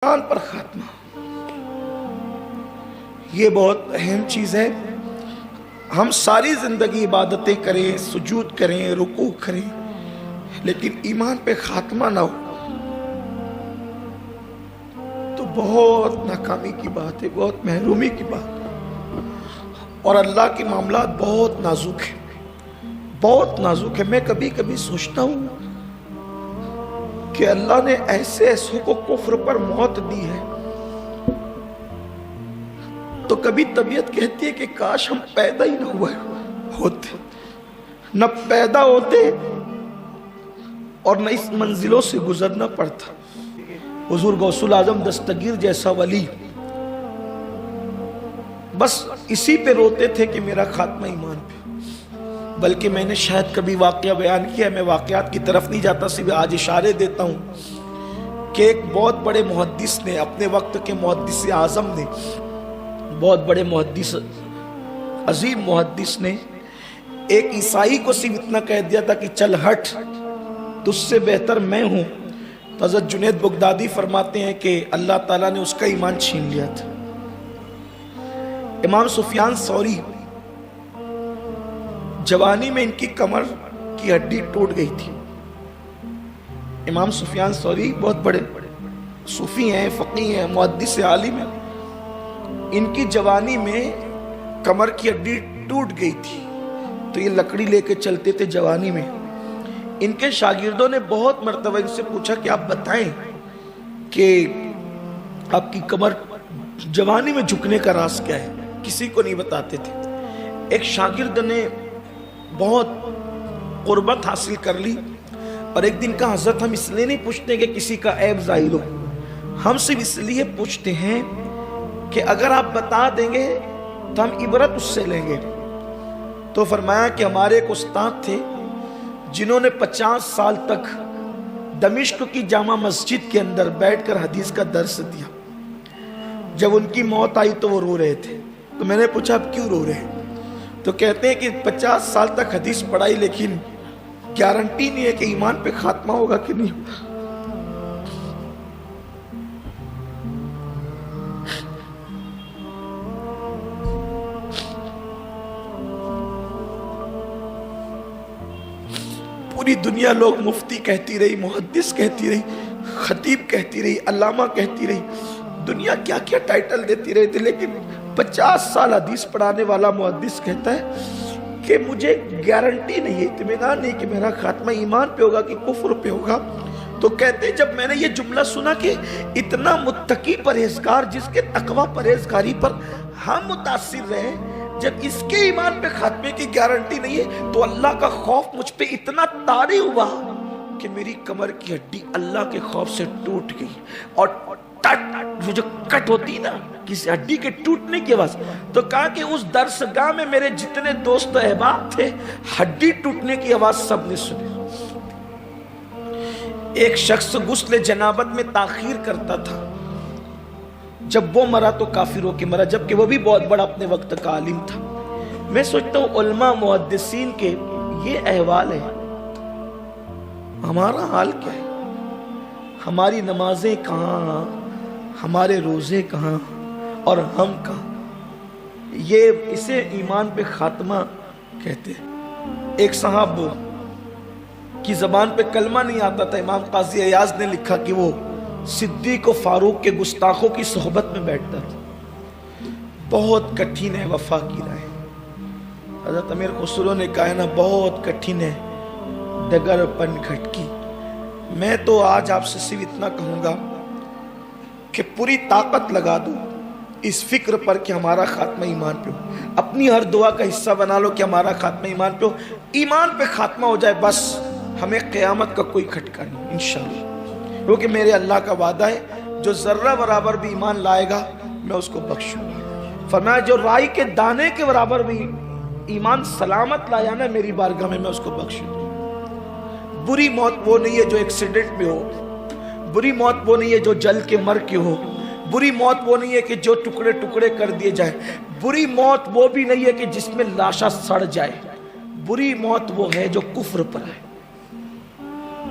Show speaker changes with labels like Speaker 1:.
Speaker 1: ایمان پر خاتمہ یہ بہت اہم چیز ہے۔ ہم ساری زندگی عبادتیں کریں، سجود کریں، رکوع کریں، لیکن ایمان پہ خاتمہ نہ ہو تو بہت ناکامی کی بات ہے، بہت محرومی کی بات ہے۔ اور اللہ کے معاملات بہت نازک ہیں، بہت نازک ہے۔ میں کبھی کبھی سوچتا ہوں کہ اللہ نے ایسے ایسوں کو کفر پر موت دی ہے تو کبھی طبیعت کہتی ہے کہ کاش ہم پیدا ہی نہ ہوتے، نہ پیدا ہوتے اور نہ اس منزلوں سے گزرنا پڑتا۔ حضور غوث الاعظم دستگیر جیسا ولی بس اسی پہ روتے تھے کہ میرا خاتمہ ایمان پہ۔ بلکہ میں نے شاید کبھی واقعہ بیان کیا ہے، میں واقعات کی طرف نہیں جاتا، صرف آج اشارے دیتا ہوں کہ ایک بہت بڑے محدث نے، اپنے وقت کے محدث اعظم نے، بہت بڑے محدث، عظیم محدث نے ایک عیسائی کو صرف اتنا کہہ دیا تھا کہ چل ہٹ، تجھ سے بہتر میں ہوں۔ تو حضرت جنید بغدادی فرماتے ہیں کہ اللہ تعالیٰ نے اس کا ایمان چھین لیا تھا۔ امام سفیان ثوری، جوانی میں ان کی کمر کی ہڈی ٹوٹ گئی تھی۔ امام سفیان ثوری بہت بڑے صوفی ہیں، فقیہ ہیں، محدث عالم ہیں۔ ان کی جوانی میں کمر کی ہڈی ٹوٹ گئی تھی تو یہ لکڑی لے کے چلتے تھے جوانی میں۔ ان کے شاگردوں نے بہت مرتبہ ان سے پوچھا کہ آپ بتائیں کہ آپ کی کمر جوانی میں جھکنے کا راز کیا ہے، کسی کو نہیں بتاتے تھے۔ ایک شاگرد نے بہت قربت حاصل کر لی اور ایک دن کہا حضرت ہم اس لیے نہیں پوچھتے کہ کسی کا عیب ظاہر ہو، ہم صرف اس لیے پوچھتے ہیں کہ اگر آپ بتا دیں گے تو ہم عبرت اس سے لیں گے۔ تو فرمایا کہ ہمارے ایک استاد تھے جنہوں نے 50 سال تک دمشق کی جامع مسجد کے اندر بیٹھ کر حدیث کا درس دیا۔ جب ان کی موت آئی تو وہ رو رہے تھے، تو میں نے پوچھا آپ کیوں رو رہے ہیں؟ تو کہتے ہیں کہ 50 سال تک حدیث پڑھائی لیکن گارنٹی نہیں ہے کہ ایمان پہ خاتمہ ہوگا کہ نہیں ہوگا۔ پوری دنیا لوگ مفتی کہتی رہی، محدث کہتی رہی، خطیب کہتی رہی، علامہ کہتی رہی، دنیا کیا کیا ٹائٹل دیتی رہی تھی، لیکن 50 سال حدیث پڑھانے والا محدث کہتا ہے کہ مجھے گارنٹی نہیں ہے، اطمینان نہیں کہ میرا خاتمہ ایمان پہ ہوگا کہ کفر پہ ہوگا۔ تو کہتے ہیں جب میں نے یہ جملہ سنا کہ اتنا متقی پرہیزگار جس کے تقوی پرہیزگاری پر ہم متاثر رہے، جب اس کے ایمان پہ خاتمے کی گارنٹی نہیں ہے تو اللہ کا خوف مجھ پہ اتنا طاری ہوا کہ میری کمر کی ہڈی اللہ کے خوف سے ٹوٹ گئی۔ اور وہ جو کٹ ہوتی نا کسی ہڈی کے ٹوٹنے کی آواز، تو کہا کہ اس درسگاہ میں میرے جتنے دوست احباب تھے ہڈی ٹوٹنے کی آواز سب نے سنی۔ ایک شخص غسل جنابت میں تاخیر کرتا تھا، جب وہ مرا تو کافر ہو کے مرا، جبکہ وہ بھی بہت بڑا اپنے وقت کا عالم تھا۔ میں سوچتا ہوں علماء محدثین کے یہ احوال ہے، ہمارا حال کیا ہے؟ ہماری نمازیں کہاں، ہمارے روزے کہاں اور ہم کہاں؟ یہ اسے ایمان پہ خاتمہ کہتے ہیں۔ ایک صاحب کی زبان پہ کلمہ نہیں آتا تھا، امام قاضی ایاز نے لکھا کہ وہ صدیق و فاروق کے گستاخوں کی صحبت میں بیٹھتا تھا۔ بہت کٹھن ہے وفا کی راہ، حضرت امیر خسرو نے کہا ہے نا بہت کٹھن ہے ڈگر پن کھٹکی۔ میں تو آج آپ سے صرف اتنا کہوں گا کہ پوری طاقت لگا دو اس فکر پر کہ ہمارا خاتمہ ایمان پہ ہو، اپنی ہر دعا کا حصہ بنا لو کہ ہمارا خاتمہ ایمان پہ ہو، ایمان پہ خاتمہ ہو جائے بس ہمیں قیامت کا کوئی کھٹکا نہیں انشاءاللہ۔ کیونکہ میرے اللہ کا وعدہ ہے جو ذرہ برابر بھی ایمان لائے گا میں اس کو بخشوں گا۔ فرمایا جو رائی کے دانے کے برابر بھی ایمان سلامت لایا نا میری بارگاہ میں اس کو بخشوں گا۔ بری موت وہ نہیں ہے جو ایکسیڈنٹ میں ہو، بری موت وہ نہیں ہے جو جل کے مر کے ہو، بری موت وہ نہیں ہے کہ جو ٹکڑے ٹکڑے کر دیے جائے، بری موت وہ بھی نہیں ہے کہ جس میں لاشا سڑ جائے، بری موت وہ ہے جو کفر پر ہے۔